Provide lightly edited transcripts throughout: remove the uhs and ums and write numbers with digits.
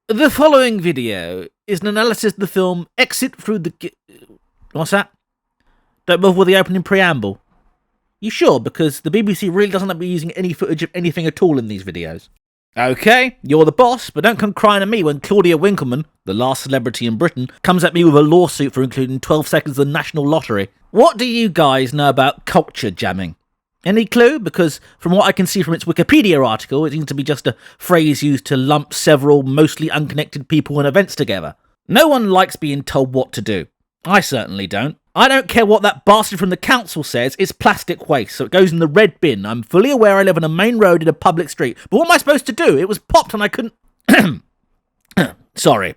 The following video is an analysis of the film Exit Through the... What's that? Don't bother with the opening preamble. You sure? Because the BBC really doesn't like me using any footage of anything at all in these videos. Okay, you're the boss, but don't come crying at me when Claudia Winkleman, the last celebrity in Britain, comes at me with a lawsuit for including 12 seconds of the National Lottery. What do you guys know about culture jamming? Any clue? Because from what I can see from its Wikipedia article, it seems to be just a phrase used to lump several mostly unconnected people and events together. No one likes being told what to do. I certainly don't. I don't care what that bastard from the council says, it's plastic waste, so it goes in the red bin. I'm fully aware I live on a main road in a public street, but what am I supposed to do? It was popped and I couldn't... Sorry.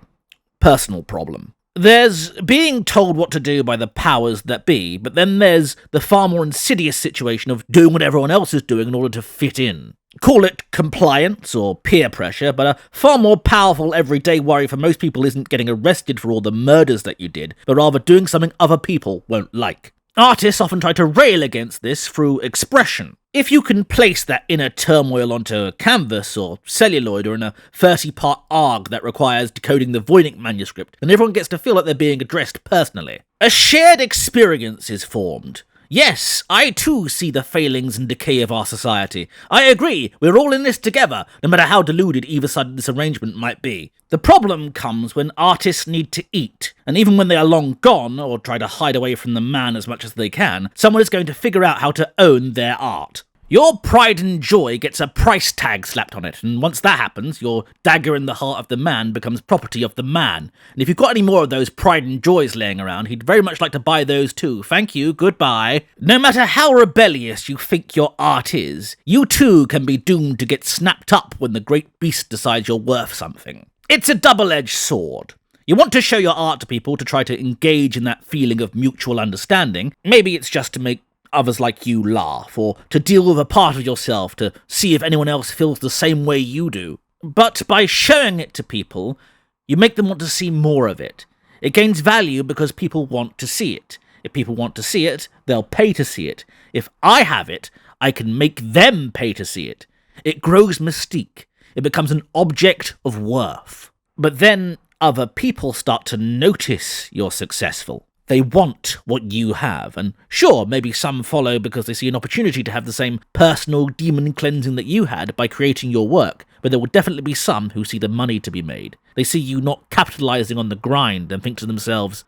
Personal problem. There's being told what to do by the powers that be, but then there's the far more insidious situation of doing what everyone else is doing in order to fit in. Call it compliance or peer pressure, but a far more powerful everyday worry for most people isn't getting arrested for all the murders that you did, but rather doing something other people won't like. Artists often try to rail against this through expression. If you can place that inner turmoil onto a canvas or celluloid or in a 30-part arg that requires decoding the Voynich manuscript, then everyone gets to feel like they're being addressed personally. A shared experience is formed. Yes, I too see the failings and decay of our society. I agree, we're all in this together, no matter how deluded either side of this arrangement might be. The problem comes when artists need to eat, and even when they are long gone, or try to hide away from the man as much as they can, someone is going to figure out how to own their art. Your pride and joy gets a price tag slapped on it, and once that happens, your dagger in the heart of the man becomes property of the man. And if you've got any more of those pride and joys laying around, he'd very much like to buy those too. Thank you, goodbye. No matter how rebellious you think your art is, you too can be doomed to get snapped up when the great beast decides you're worth something. It's a double-edged sword. You want to show your art to people to try to engage in that feeling of mutual understanding. Maybe it's just to make others like you laugh, or to deal with a part of yourself to see if anyone else feels the same way you do. But by showing it to people, you make them want to see more of it. It gains value because people want to see it. If people want to see it, they'll pay to see it. If I have it, I can make them pay to see it. It grows mystique. It becomes an object of worth. But then other people start to notice you're successful. They want what you have, and sure, maybe some follow because they see an opportunity to have the same personal demon cleansing that you had by creating your work, but there will definitely be some who see the money to be made. They see you not capitalizing on the grind and think to themselves,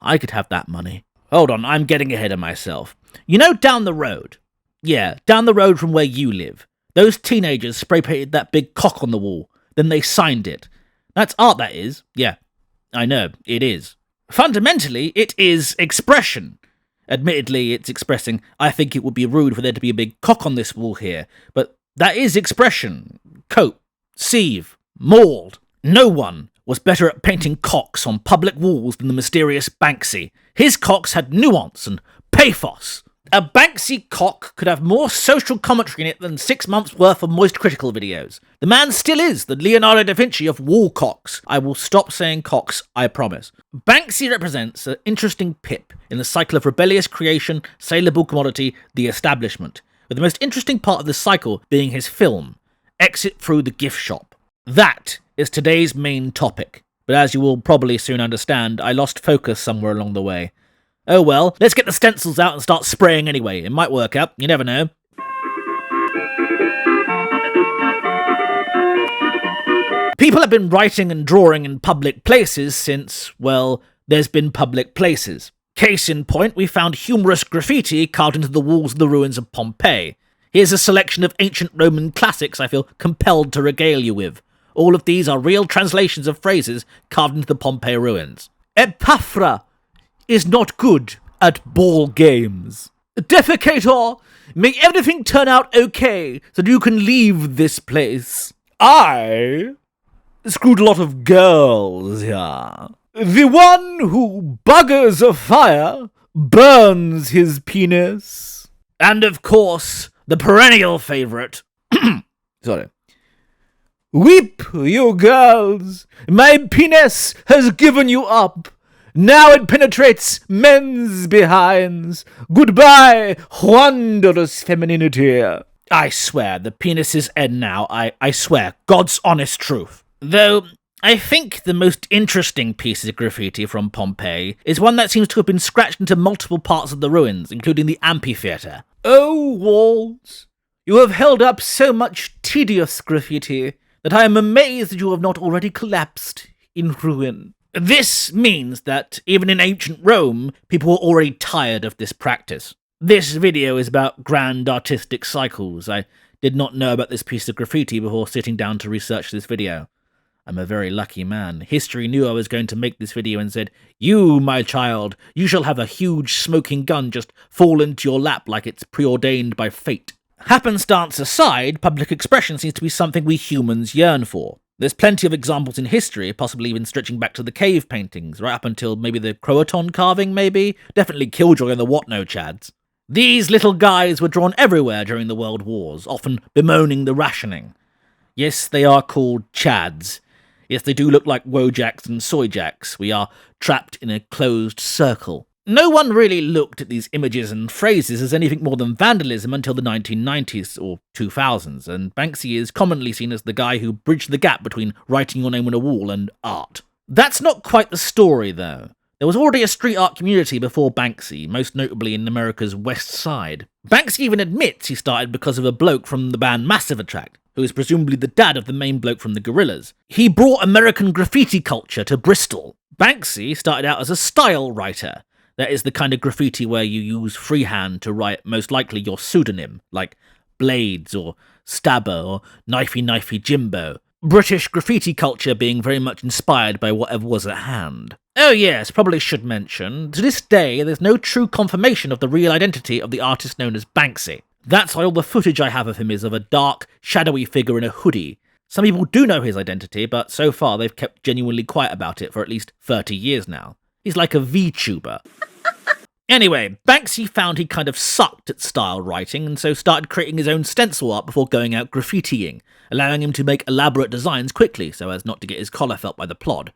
I could have that money. Hold on, I'm getting ahead of myself. You know down the road? Yeah, down the road from where you live. Those teenagers spray-painted that big cock on the wall, then they signed it. That's art, that is. Yeah, I know, it is. Fundamentally, it is expression. Admittedly, it's expressing, I think it would be rude for there to be a big cock on this wall here, but that is expression. Cope, sieve, mauled. No one was better at painting cocks on public walls than the mysterious Banksy. His cocks had nuance and pathos. A Banksy cock could have more social commentary in it than 6 months' worth of Moist Critical videos. The man still is the Leonardo da Vinci of wall cocks. I will stop saying cocks, I promise. Banksy represents an interesting pip in the cycle of rebellious creation, saleable commodity, the establishment, with the most interesting part of this cycle being his film, Exit Through the Gift Shop. That is today's main topic, but as you will probably soon understand, I lost focus somewhere along the way. Oh well, let's get the stencils out and start spraying anyway. It might work out, you never know. People have been writing and drawing in public places since, well, there's been public places. Case in point, we found humorous graffiti carved into the walls of the ruins of Pompeii. Here's a selection of ancient Roman classics I feel compelled to regale you with. All of these are real translations of phrases carved into the Pompeii ruins. Epaphra is not good at ball games. Defecator, make everything turn out okay so that you can leave this place. I screwed a lot of girls here. The one who buggers a fire burns his penis. And of course, the perennial favourite. Sorry. Weep, you girls, my penis has given you up. Now it penetrates men's behinds. Goodbye, wondrous femininity. I swear, the penis is end now. I swear, God's honest truth. Though, I think the most interesting piece of graffiti from Pompeii is one that seems to have been scratched into multiple parts of the ruins, including the amphitheatre. "Oh, walls, you have held up so much tedious graffiti that I am amazed that you have not already collapsed in ruin." This means that even in ancient Rome, people were already tired of this practice. This video is about grand artistic cycles. I did not know about this piece of graffiti before sitting down to research this video. I'm a very lucky man. History knew I was going to make this video and said, "You, my child, you shall have a huge smoking gun just fall into your lap like it's preordained by fate." Happenstance aside, public expression seems to be something we humans yearn for. There's plenty of examples in history, possibly even stretching back to the cave paintings, right up until maybe the Croatan carving, maybe? Definitely Killjoy and the What-No Chads. These little guys were drawn everywhere during the World Wars, often bemoaning the rationing. Yes, they are called Chads. Yes, they do look like Wojaks and Soyjaks. We are trapped in a closed circle. No one really looked at these images and phrases as anything more than vandalism until the 1990s or 2000s, and Banksy is commonly seen as the guy who bridged the gap between writing your name on a wall and art. That's not quite the story, though. There was already a street art community before Banksy, most notably in America's West Side. Banksy even admits he started because of a bloke from the band Massive Attack, who is presumably the dad of the main bloke from the Gorillaz. He brought American graffiti culture to Bristol. Banksy started out as a style writer. That is the kind of graffiti where you use freehand to write most likely your pseudonym, like Blades or Stabber or Knifey Jimbo. British graffiti culture being very much inspired by whatever was at hand. Oh yes, probably should mention, to this day there's no true confirmation of the real identity of the artist known as Banksy. That's why all the footage I have of him is of a dark, shadowy figure in a hoodie. Some people do know his identity, but so far they've kept genuinely quiet about it for at least 30 years now. He's like a VTuber. Anyway, Banksy found he kind of sucked at style writing, and so started creating his own stencil art before going out graffitiing, allowing him to make elaborate designs quickly so as not to get his collar felt by the plod.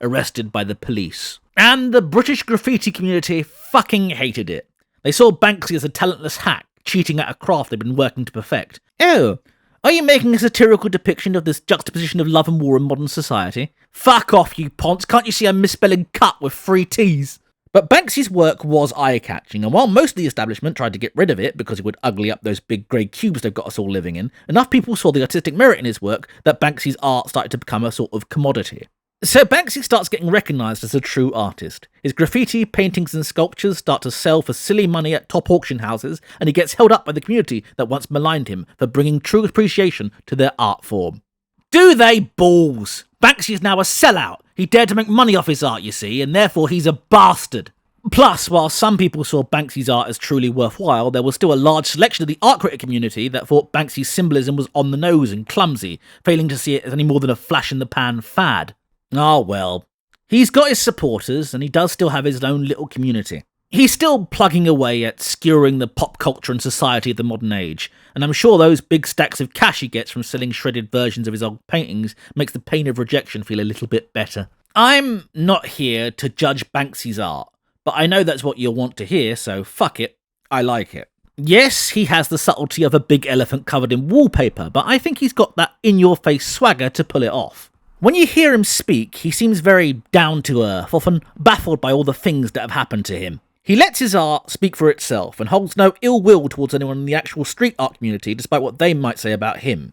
Arrested by the police. And the British graffiti community fucking hated it. They saw Banksy as a talentless hack, cheating at a craft they'd been working to perfect. "Oh, are you making a satirical depiction of this juxtaposition of love and war in modern society? Fuck off, you ponce, can't you see I'm misspelling cut with 3 T's? But Banksy's work was eye-catching, and while most of the establishment tried to get rid of it because it would ugly up those big grey cubes they've got us all living in, enough people saw the artistic merit in his work that Banksy's art started to become a sort of commodity. So Banksy starts getting recognised as a true artist. His graffiti, paintings and sculptures start to sell for silly money at top auction houses, and he gets held up by the community that once maligned him for bringing true appreciation to their art form. Do they balls? Banksy is now a sellout. He dared to make money off his art, you see, and therefore he's a bastard. Plus, while some people saw Banksy's art as truly worthwhile, there was still a large selection of the art critic community that thought Banksy's symbolism was on the nose and clumsy, failing to see it as any more than a flash-in-the-pan fad. Ah well, he's got his supporters, and he does still have his own little community. He's still plugging away at skewering the pop culture and society of the modern age, and I'm sure those big stacks of cash he gets from selling shredded versions of his old paintings makes the pain of rejection feel a little bit better. I'm not here to judge Banksy's art, but I know that's what you'll want to hear, so fuck it, I like it. Yes, he has the subtlety of a big elephant covered in wallpaper, but I think he's got that in-your-face swagger to pull it off. When you hear him speak, he seems very down-to-earth, often baffled by all the things that have happened to him. He lets his art speak for itself and holds no ill will towards anyone in the actual street art community, despite what they might say about him.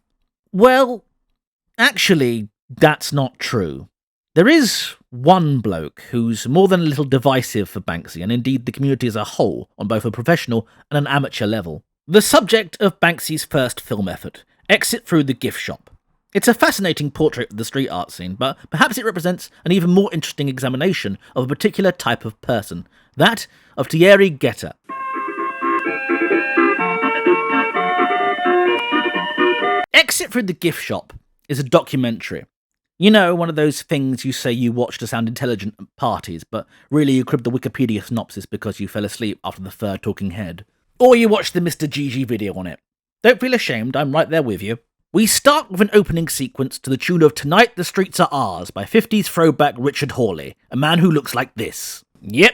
Well, actually, that's not true. There is one bloke who's more than a little divisive for Banksy, and indeed the community as a whole, on both a professional and an amateur level. The subject of Banksy's first film effort, Exit Through the Gift Shop. It's a fascinating portrait of the street art scene, but perhaps it represents an even more interesting examination of a particular type of person, that of Thierry Guetta. Exit Through the Gift Shop is a documentary. You know, one of those things you say you watch to sound intelligent at parties, but really you cribbed the Wikipedia synopsis because you fell asleep after the third talking head. Or you watched the Mr. GG video on it. Don't feel ashamed, I'm right there with you. We start with an opening sequence to the tune of Tonight the Streets Are Ours by 50s throwback Richard Hawley, a man who looks like this. Yep,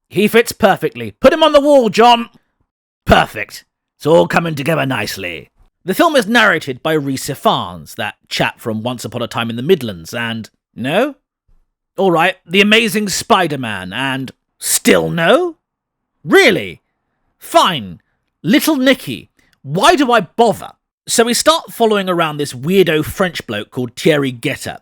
he fits perfectly. Put him on the wall, John! Perfect. It's all coming together nicely. The film is narrated by Rhys Ifans, that chap from Once Upon a Time in the Midlands, and... No? Alright, The Amazing Spider-Man, and... Still no? Really? Fine. Little Nicky. Why do I bother? So we start following around this weirdo French bloke called Thierry Guetta.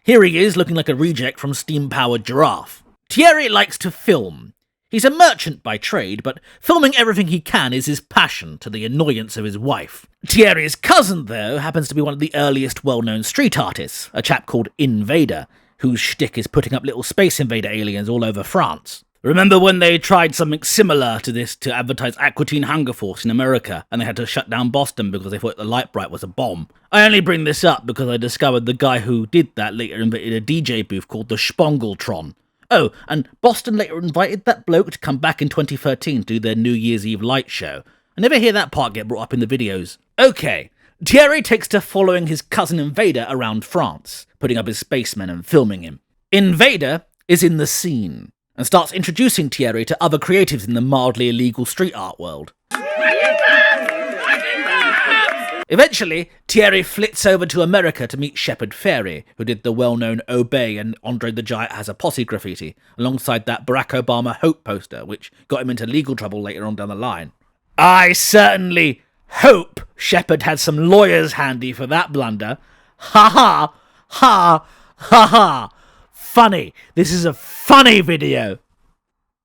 Here he is, looking like a reject from Steam-Powered Giraffe. Thierry likes to film. He's a merchant by trade, but filming everything he can is his passion, to the annoyance of his wife. Thierry's cousin, though, happens to be one of the earliest well-known street artists, a chap called Invader, whose shtick is putting up little Space Invader aliens all over France. Remember when they tried something similar to this to advertise Aqua Teen Hunger Force in America, and they had to shut down Boston because they thought the Light Bright was a bomb? I only bring this up because I discovered the guy who did that later invented a DJ booth called the Spongletron. Oh, and Boston later invited that bloke to come back in 2013 to do their New Year's Eve light show. I never hear that part get brought up in the videos. Okay, Thierry takes to following his cousin Invader around France, putting up his spacemen and filming him. Invader is in the scene, and starts introducing Thierry to other creatives in the mildly illegal street art world. Eventually, Thierry flits over to America to meet Shepard Fairey, who did the well-known Obey and Andre the Giant Has a Posse graffiti, alongside that Barack Obama Hope poster, which got him into legal trouble later on down the line. I certainly hope Shepard had some lawyers handy for that blunder. Ha ha! Ha! Ha ha! Funny. This is a funny video.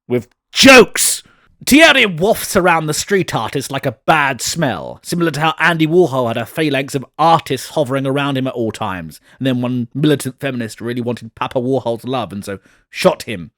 With jokes! Thierry wafts around the street artist like a bad smell, similar to how Andy Warhol had a phalanx of artists hovering around him at all times, and then one militant feminist really wanted Papa Warhol's love and so shot him.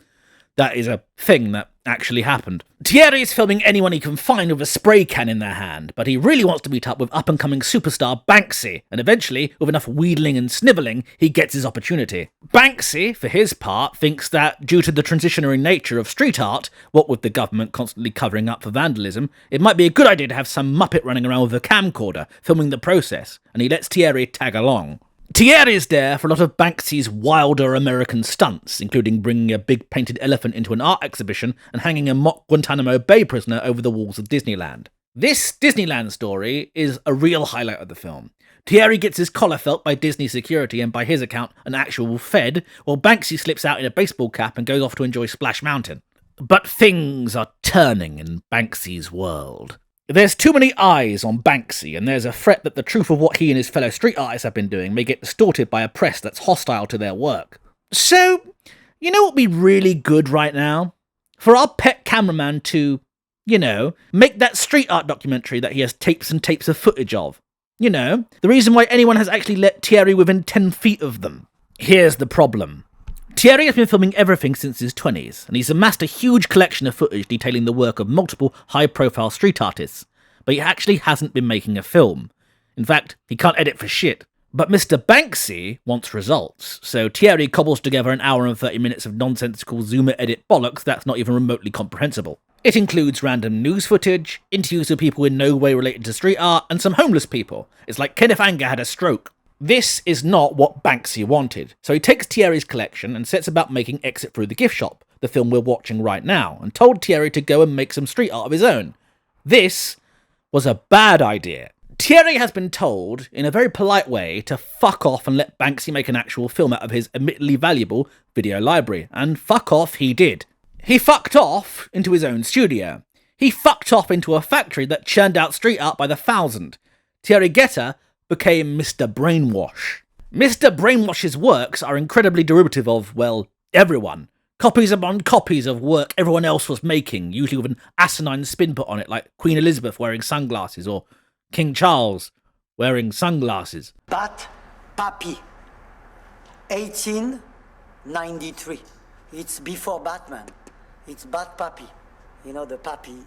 That is a thing that actually happened. Thierry is filming anyone he can find with a spray can in their hand, but he really wants to meet up with up-and-coming superstar Banksy, and eventually, with enough wheedling and snivelling, he gets his opportunity. Banksy, for his part, thinks that, due to the transitionary nature of street art, what with the government constantly covering up for vandalism, it might be a good idea to have some muppet running around with a camcorder, filming the process, and he lets Thierry tag along. Thierry's there for a lot of Banksy's wilder American stunts, including bringing a big painted elephant into an art exhibition and hanging a mock Guantanamo Bay prisoner over the walls of Disneyland. This Disneyland story is a real highlight of the film. Thierry gets his collar felt by Disney security and, by his account, an actual Fed, while Banksy slips out in a baseball cap and goes off to enjoy Splash Mountain. But things are turning in Banksy's world. There's too many eyes on Banksy, and there's a threat that the truth of what he and his fellow street artists have been doing may get distorted by a press that's hostile to their work. So, you know what would be really good right now? For our pet cameraman to, make that street art documentary that he has tapes and tapes of footage of. The reason why anyone has actually let Thierry within 10 feet of them. Here's the problem. Thierry has been filming everything since his 20s, and he's amassed a huge collection of footage detailing the work of multiple high-profile street artists, but he actually hasn't been making a film. In fact, he can't edit for shit. But Mr. Banksy wants results, so Thierry cobbles together an hour and 30 minutes of nonsensical zoomer edit bollocks that's not even remotely comprehensible. It includes random news footage, interviews with people in no way related to street art, and some homeless people. It's like Kenneth Anger had a stroke. This is not what Banksy wanted, so he takes Thierry's collection and sets about making Exit Through the Gift Shop, the film we're watching right now, and told Thierry to go and make some street art of his own. This was a bad idea. Thierry has been told, in a very polite way, to fuck off and let Banksy make an actual film out of his admittedly valuable video library, and fuck off he did. He fucked off into his own studio. He fucked off into a factory that churned out street art by the thousand. Thierry Guetta became Mr. Brainwash. Mr. Brainwash's works are incredibly derivative of, well, everyone. Copies upon copies of work everyone else was making, usually with an asinine spin put on it, like Queen Elizabeth wearing sunglasses, or King Charles wearing sunglasses. Bat Papi, 1893. It's before Batman. It's Bat Papi. The Papi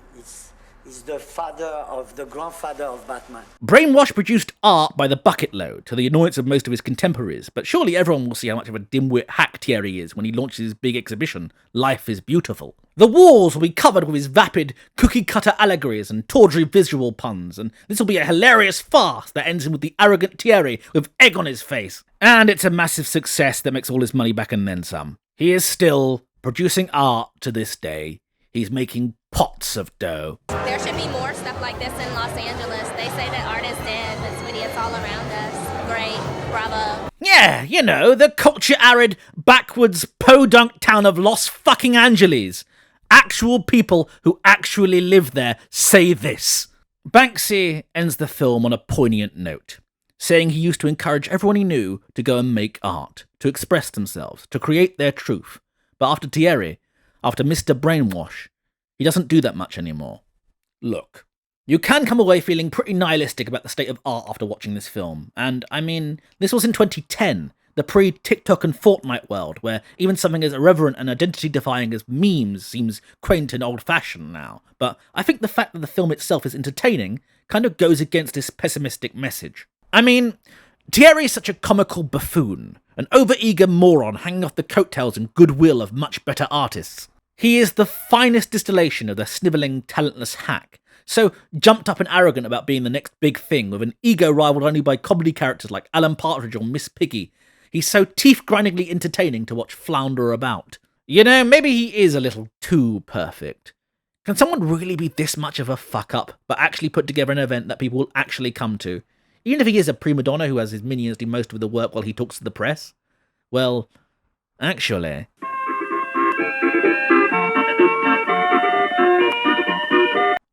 is the grandfather of Batman. Brainwash produced art by the bucket load, to the annoyance of most of his contemporaries, but surely everyone will see how much of a dimwit hack Thierry is when he launches his big exhibition, Life is Beautiful. The walls will be covered with his vapid, cookie-cutter allegories and tawdry visual puns, and this will be a hilarious farce that ends with the arrogant Thierry with egg on his face. And it's a massive success that makes all his money back and then some. He is still producing art to this day. He's making pots of dough. There should be more stuff like this in Los Angeles. They say that art is dead, but sweetie, it's all around us. Great. Bravo. Yeah, you know, the culture-arid, backwards, podunk town of Los fucking Angeles. Actual people who actually live there say this. Banksy ends the film on a poignant note, saying he used to encourage everyone he knew to go and make art, to express themselves, to create their truth. But after Thierry, after Mr. Brainwash, he doesn't do that much anymore. Look, you can come away feeling pretty nihilistic about the state of art after watching this film. And, I mean, this was in 2010, the pre-TikTok and Fortnite world, where even something as irreverent and identity-defying as memes seems quaint and old-fashioned now. But I think the fact that the film itself is entertaining kind of goes against this pessimistic message. I mean, Thierry is such a comical buffoon, an over-eager moron hanging off the coattails and goodwill of much better artists. He is the finest distillation of the snivelling, talentless hack, so jumped up and arrogant about being the next big thing, with an ego rivaled only by comedy characters like Alan Partridge or Miss Piggy. He's so teeth-grindingly entertaining to watch flounder about. You know, maybe he is a little too perfect. Can someone really be this much of a fuck-up, but actually put together an event that people will actually come to? Even if he is a prima donna who has his minions do most of the work while he talks to the press? Well, actually...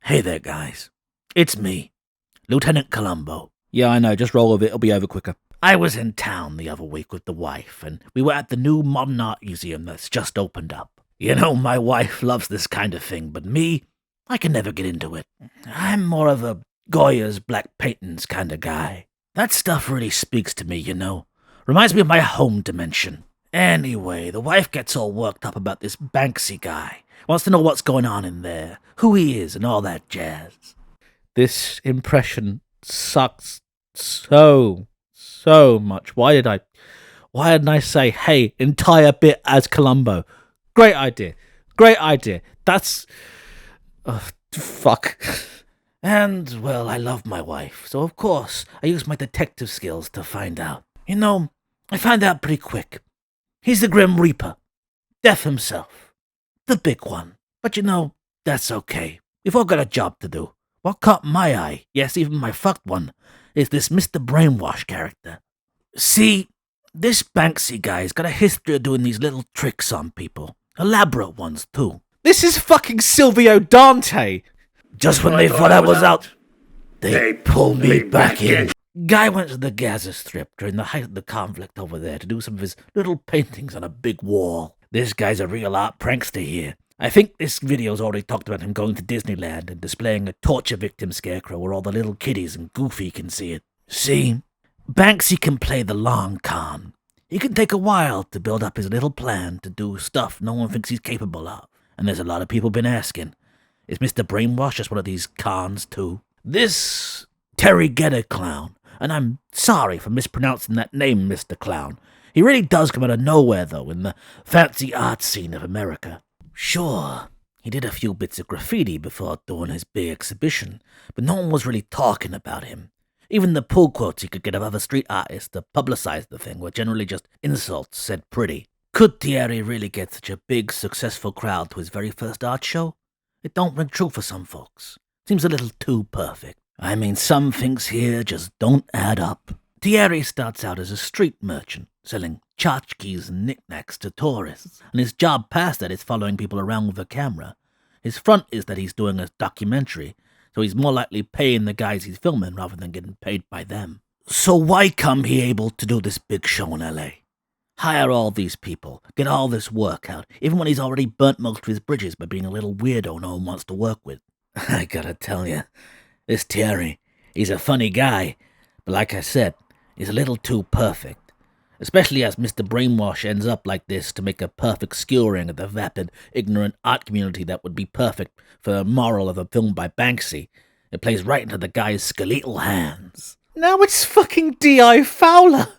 Hey there, guys. It's me, Lieutenant Columbo. Yeah, I know, just roll with it, it'll be over quicker. I was in town the other week with the wife, and we were at the new modern art museum that's just opened up. You know, my wife loves this kind of thing, but me, I can never get into it. I'm more of a Goya's black paintings kind of guy. That stuff really speaks to me, you know. Reminds me of my home dimension. Anyway, the wife gets all worked up about this Banksy guy. Wants to know what's going on in there, who he is, and all that jazz. This impression sucks so much. Why didn't I say, hey, entire bit as Columbo? Great idea. That's... oh, fuck. And, well, I love my wife, so of course I use my detective skills to find out. You know, I found out pretty quick. He's the Grim Reaper. Death himself. The big one. But you know, that's okay. We've all got a job to do. What caught my eye, yes, even my fucked one, is this Mr. Brainwash character. See, this Banksy guy's got a history of doing these little tricks on people. Elaborate ones, too. This is fucking Silvio Dante! Just when they thought I was out, they pulled me back in. Guy went to the Gaza Strip during the height of the conflict over there to do some of his little paintings on a big wall. This guy's a real art prankster here. I think this video's already talked about him going to Disneyland and displaying a torture victim scarecrow where all the little kiddies and Goofy can see it. See, Banksy can play the long con. He can take a while to build up his little plan to do stuff no one thinks he's capable of. And there's a lot of people been asking, is Mr. Brainwash just one of these cons too? This Terry Gedder clown, and I'm sorry for mispronouncing that name, Mr. Clown. He really does come out of nowhere, though, in the fancy art scene of America. Sure, he did a few bits of graffiti before doing his big exhibition, but no one was really talking about him. Even the pull quotes he could get of other street artists to publicize the thing were generally just insults said pretty. Could Thierry really get such a big, successful crowd to his very first art show? It don't ring true for some folks. Seems a little too perfect. I mean, some things here just don't add up. Thierry starts out as a street merchant, selling tchotchkes and knickknacks to tourists, and his job past that is following people around with a camera. His front is that he's doing a documentary, so he's more likely paying the guys he's filming rather than getting paid by them. So why come he able to do this big show in LA? Hire all these people, get all this work out, even when he's already burnt most of his bridges by being a little weirdo no one wants to work with. I gotta tell you, this Thierry, he's a funny guy, but like I said, he's a little too perfect. Especially as Mr. Brainwash ends up like this to make a perfect skewering of the vapid, ignorant art community that would be perfect for a moral of a film by Banksy. It plays right into the guy's skeletal hands. Now it's fucking D.I. Fowler!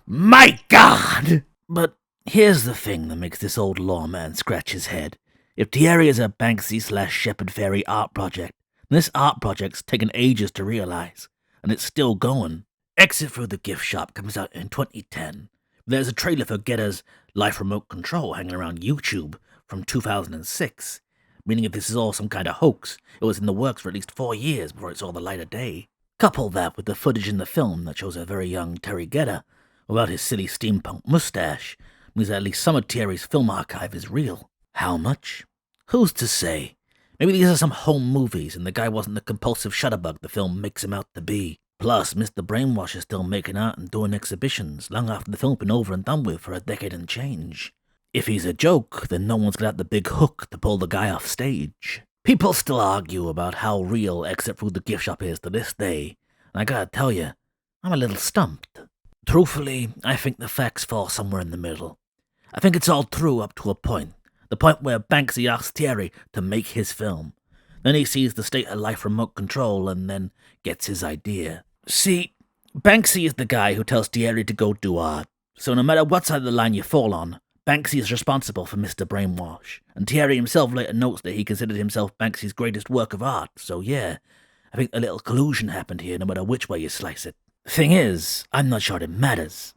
My God! But here's the thing that makes this old lawman scratch his head. If Thierry is a Banksy/Shepard Fairey art project, this art project's taken ages to realize, and it's still going. Exit Through the Gift Shop comes out in 2010. There's a trailer for Gedder's Life Remote Control hanging around YouTube from 2006. meaning if this is all some kind of hoax, it was in the works for at least 4 years before it saw the light of day. Couple that with the footage in the film that shows a very young Terry Gedder, without his silly steampunk mustache, means that at least some of Thierry's film archive is real. How much? Who's to say? Maybe these are some home movies and the guy wasn't the compulsive shutterbug the film makes him out to be. Plus, Mr. Brainwash is still making art and doing exhibitions long after the film's been over and done with for a decade and change. If he's a joke, then no one's got the big hook to pull the guy off stage. People still argue about how real Exit Through the Gift Shop is to this day, and I gotta tell you, I'm a little stumped. Truthfully, I think the facts fall somewhere in the middle. I think it's all true up to a point. The point where Banksy asks Thierry to make his film. Then he sees the state of life remote control and then gets his idea. See, Banksy is the guy who tells Thierry to go do art. So no matter what side of the line you fall on, Banksy is responsible for Mr. Brainwash. And Thierry himself later notes that he considered himself Banksy's greatest work of art. So yeah, I think a little collusion happened here no matter which way you slice it. Thing is, I'm not sure it matters.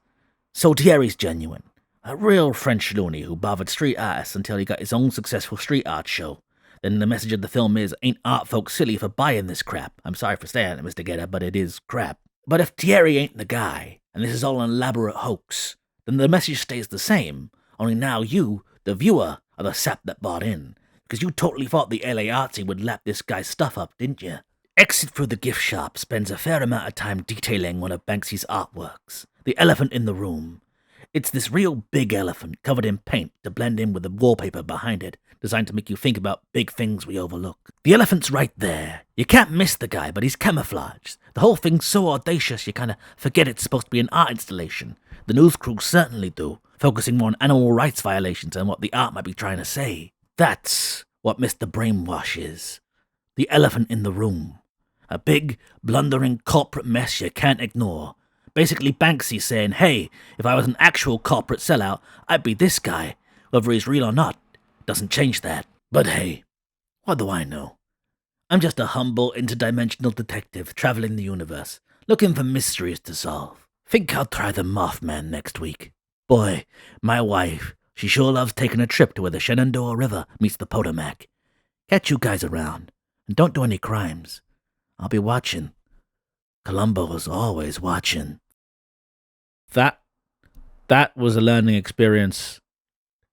So Thierry's genuine. A real French loony who bothered street artists until he got his own successful street art show. Then the message of the film is, ain't art folks silly for buying this crap? I'm sorry for saying it, Mr. Gedder, but it is crap. But if Thierry ain't the guy, and this is all an elaborate hoax, then the message stays the same, only now you, the viewer, are the sap that bought in. Because you totally thought the LA artsy would lap this guy's stuff up, didn't you? Exit Through the Gift Shop spends a fair amount of time detailing one of Banksy's artworks, the elephant in the room. It's this real big elephant covered in paint to blend in with the wallpaper behind it, designed to make you think about big things we overlook. The elephant's right there. You can't miss the guy, but he's camouflaged. The whole thing's so audacious you kinda forget it's supposed to be an art installation. The news crew certainly do, focusing more on animal rights violations and what the art might be trying to say. That's what Mr. Brainwash is. The elephant in the room. A big, blundering corporate mess you can't ignore. Basically Banksy saying, hey, if I was an actual corporate sellout, I'd be this guy. Whether he's real or not, doesn't change that. But hey, what do I know? I'm just a humble, interdimensional detective traveling the universe, looking for mysteries to solve. Think I'll try the Mothman next week. Boy, my wife, she sure loves taking a trip to where the Shenandoah River meets the Potomac. Catch you guys around, and don't do any crimes. I'll be watching. Columbo's always watching. That was a learning experience.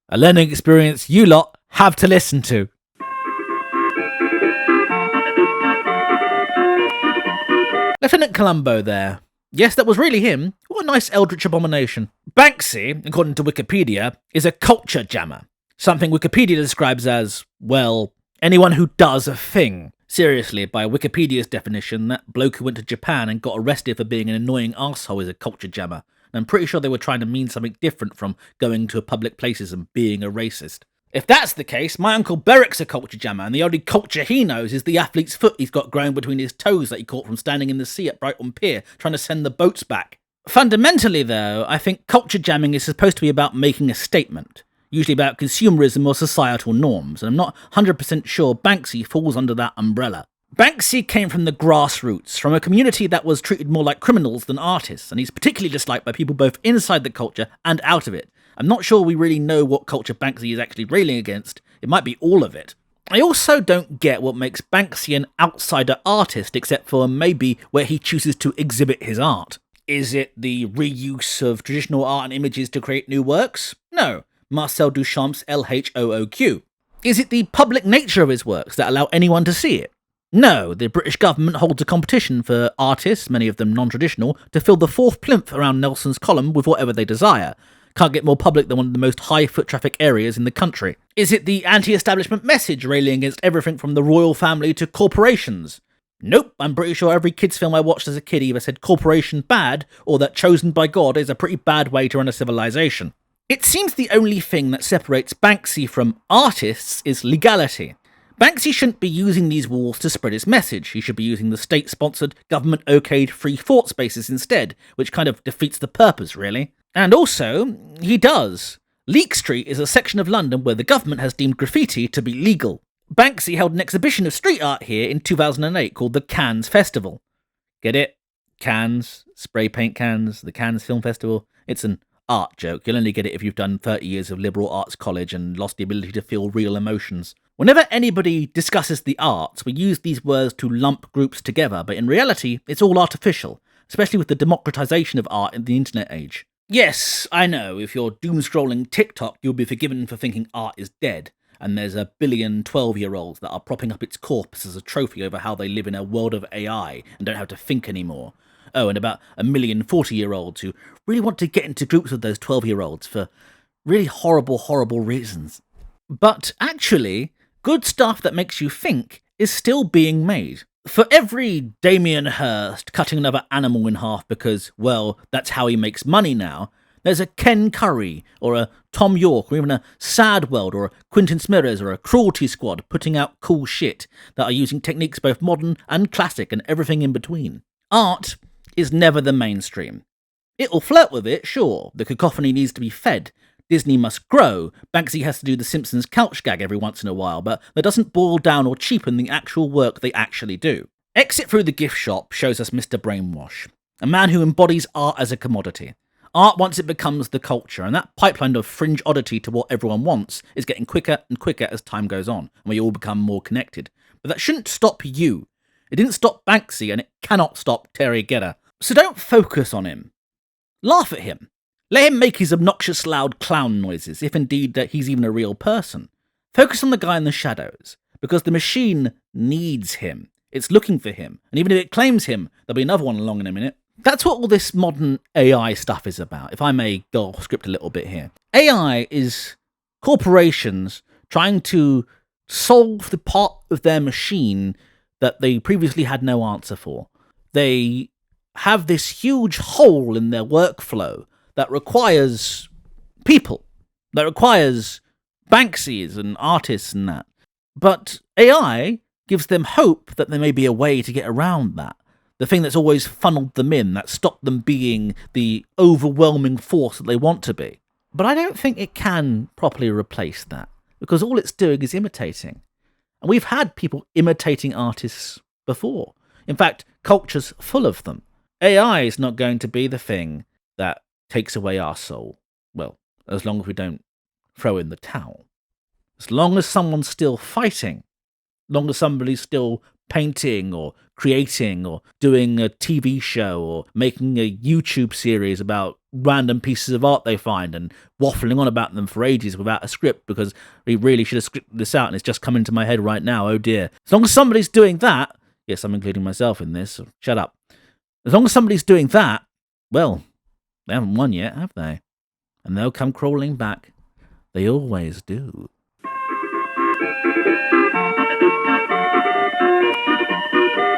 A learning experience you lot have to listen to. Lieutenant Columbo there. Yes, that was really him. What a nice eldritch abomination. Banksy, according to Wikipedia, is a culture jammer. Something Wikipedia describes as, well, anyone who does a thing. Seriously, by Wikipedia's definition, that bloke who went to Japan and got arrested for being an annoying arsehole is a culture jammer. And I'm pretty sure they were trying to mean something different from going to public places and being a racist. If that's the case, my Uncle Beric's a culture jammer, and the only culture he knows is the athlete's foot he's got growing between his toes that he caught from standing in the sea at Brighton Pier, trying to send the boats back. Fundamentally, though, I think culture jamming is supposed to be about making a statement. Usually about consumerism or societal norms, and I'm not 100% sure Banksy falls under that umbrella. Banksy came from the grassroots, from a community that was treated more like criminals than artists, and he's particularly disliked by people both inside the culture and out of it. I'm not sure we really know what culture Banksy is actually railing against. It might be all of it. I also don't get what makes Banksy an outsider artist, except for maybe where he chooses to exhibit his art. Is it the reuse of traditional art and images to create new works? No. Marcel Duchamp's LHOOQ. Is it the public nature of his works that allow anyone to see it? No, the British government holds a competition for artists, many of them non-traditional, to fill the fourth plinth around Nelson's column with whatever they desire. Can't get more public than one of the most high foot traffic areas in the country. Is it the anti-establishment message railing against everything from the royal family to corporations? Nope, I'm pretty sure every kids film I watched as a kid either said corporation bad or that chosen by God is a pretty bad way to run a civilization. It seems the only thing that separates Banksy from artists is legality. Banksy shouldn't be using these walls to spread his message. He should be using the state-sponsored, government-okayed free thought spaces instead, which kind of defeats the purpose, really. And also, he does. Leek Street is a section of London where the government has deemed graffiti to be legal. Banksy held an exhibition of street art here in 2008 called the Cannes Festival. Get it? Cannes, spray paint cans, the Cannes Film Festival. It's an art joke. You'll only get it if you've done 30 years of liberal arts college and lost the ability to feel real emotions. Whenever anybody discusses the arts, we use these words to lump groups together, but in reality, it's all artificial, especially with the democratization of art in the internet age. Yes, I know, if you're doom-scrolling TikTok, you'll be forgiven for thinking art is dead, and there's a billion 12-year-olds that are propping up its corpse as a trophy over how they live in a world of AI and don't have to think anymore. Oh, and about a million 40-year-olds who really want to get into groups with those 12-year-olds for really horrible, horrible reasons. But actually, good stuff that makes you think is still being made. For every Damien Hirst cutting another animal in half because, well, that's how he makes money now, there's a Ken Curry, or a Tom York, or even a Sad World, or a Quentin Smeres, or a Cruelty Squad putting out cool shit that are using techniques both modern and classic and everything in between. Art is never the mainstream. It'll flirt with it, sure. The cacophony needs to be fed. Disney must grow. Banksy has to do the Simpsons couch gag every once in a while, but that doesn't boil down or cheapen the actual work they actually do. Exit Through the Gift Shop shows us Mr. Brainwash, a man who embodies art as a commodity. Art once it becomes the culture, and that pipeline of fringe oddity to what everyone wants is getting quicker and quicker as time goes on, and we all become more connected. But that shouldn't stop you. It didn't stop Banksy, and it cannot stop Terry Gedder. So don't focus on him. Laugh at him. Let him make his obnoxious loud clown noises, if indeed that he's even a real person. Focus on the guy in the shadows, because the machine needs him. It's looking for him, and even if it claims him, there'll be another one along in a minute. That's what all this modern AI stuff is about, if I may go off script a little bit here. AI is corporations trying to solve the part of their machine that they previously had no answer for. They have this huge hole in their workflow that requires people, that requires Banksys and artists and that. But AI gives them hope that there may be a way to get around that. The thing that's always funneled them in, that stopped them being the overwhelming force that they want to be. But I don't think it can properly replace that, because all it's doing is imitating. And we've had people imitating artists before. In fact, culture's full of them. AI is not going to be the thing that takes away our soul. Well, as long as we don't throw in the towel. As long as someone's still fighting, as long as somebody's still painting or creating or doing a TV show or making a YouTube series about random pieces of art they find and waffling on about them for ages without a script because we really should have scripted this out and it's just come into my head right now, oh dear. As long as somebody's doing that, yes, I'm including myself in this, so shut up. As long as somebody's doing that, well, they haven't won yet, have they? And they'll come crawling back. They always do.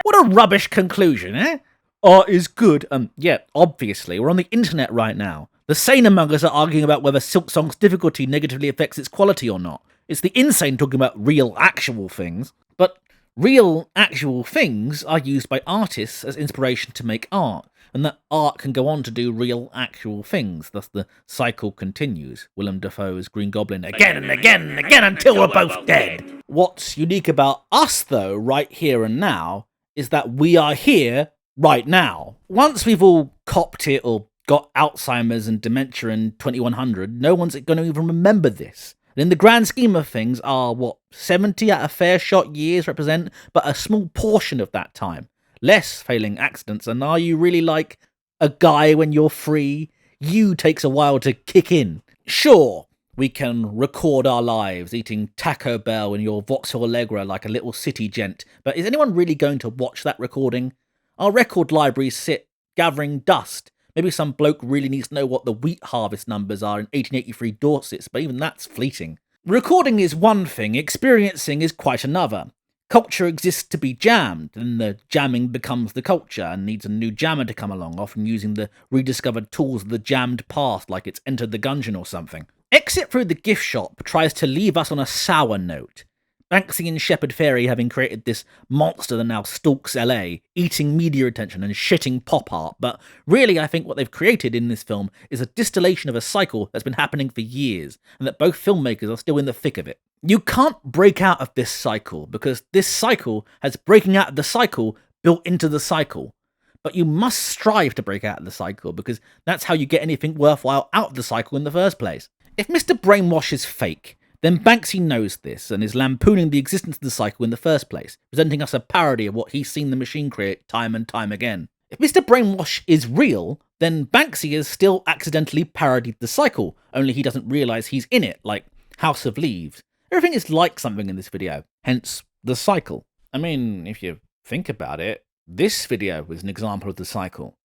What a rubbish conclusion, eh? Art is good. Yeah, obviously. We're on the internet right now. The sane among us are arguing about whether Silksong's difficulty negatively affects its quality or not. It's the insane talking about real, actual things. But real, actual things are used by artists as inspiration to make art. And that art can go on to do real, actual things. Thus the cycle continues. Willem Dafoe's Green Goblin again and again and again until we're both dead. What's unique about us, though, right here and now, is that we are here right now. Once we've all copped it or got Alzheimer's and dementia in 2100, no one's going to even remember this. And in the grand scheme of things, our, 70 at a fair shot years represent but a small portion of that time. Less failing accidents, and are you really like a guy when you're free? You takes a while to kick in. Sure, we can record our lives eating Taco Bell in your Vauxhall Allegra like a little city gent, but is anyone really going to watch that recording? Our record libraries sit gathering dust. Maybe some bloke really needs to know what the wheat harvest numbers are in 1883 Dorsets, but even that's fleeting. Recording is one thing, experiencing is quite another. Culture exists to be jammed, then the jamming becomes the culture and needs a new jammer to come along, often using the rediscovered tools of the jammed past like it's Entered the Gungeon or something. Exit Through the Gift Shop tries to leave us on a sour note. Banksy and Shepard Fairey having created this monster that now stalks LA, eating media attention and shitting pop art, but really I think what they've created in this film is a distillation of a cycle that's been happening for years, and that both filmmakers are still in the thick of it. You can't break out of this cycle, because this cycle has breaking out of the cycle built into the cycle. But you must strive to break out of the cycle, because that's how you get anything worthwhile out of the cycle in the first place. If Mr. Brainwash is fake, then Banksy knows this and is lampooning the existence of the cycle in the first place, presenting us a parody of what he's seen the machine create time and time again. If Mr. Brainwash is real, then Banksy has still accidentally parodied the cycle, only he doesn't realise he's in it, like House of Leaves. Everything is like something in this video, hence the cycle. I mean, if you think about it, this video is an example of the cycle.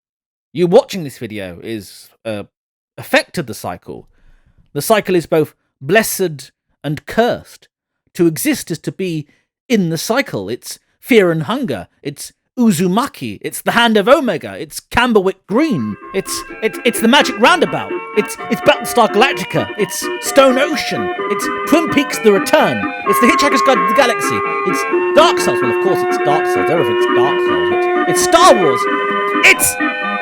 You watching this video is an effect of the cycle. The cycle is both blessed and cursed. To exist is to be in the cycle. It's fear and hunger. It's Uzumaki. It's the Hand of Omega. It's Camberwick Green. It's the Magic Roundabout. It's Battlestar Galactica. It's Stone Ocean. It's Twin Peaks: The Return. It's The Hitchhiker's Guide to the Galaxy. It's Dark Souls. Well, of course, it's Dark Souls. Everything's Dark Souls. It's Star Wars. It's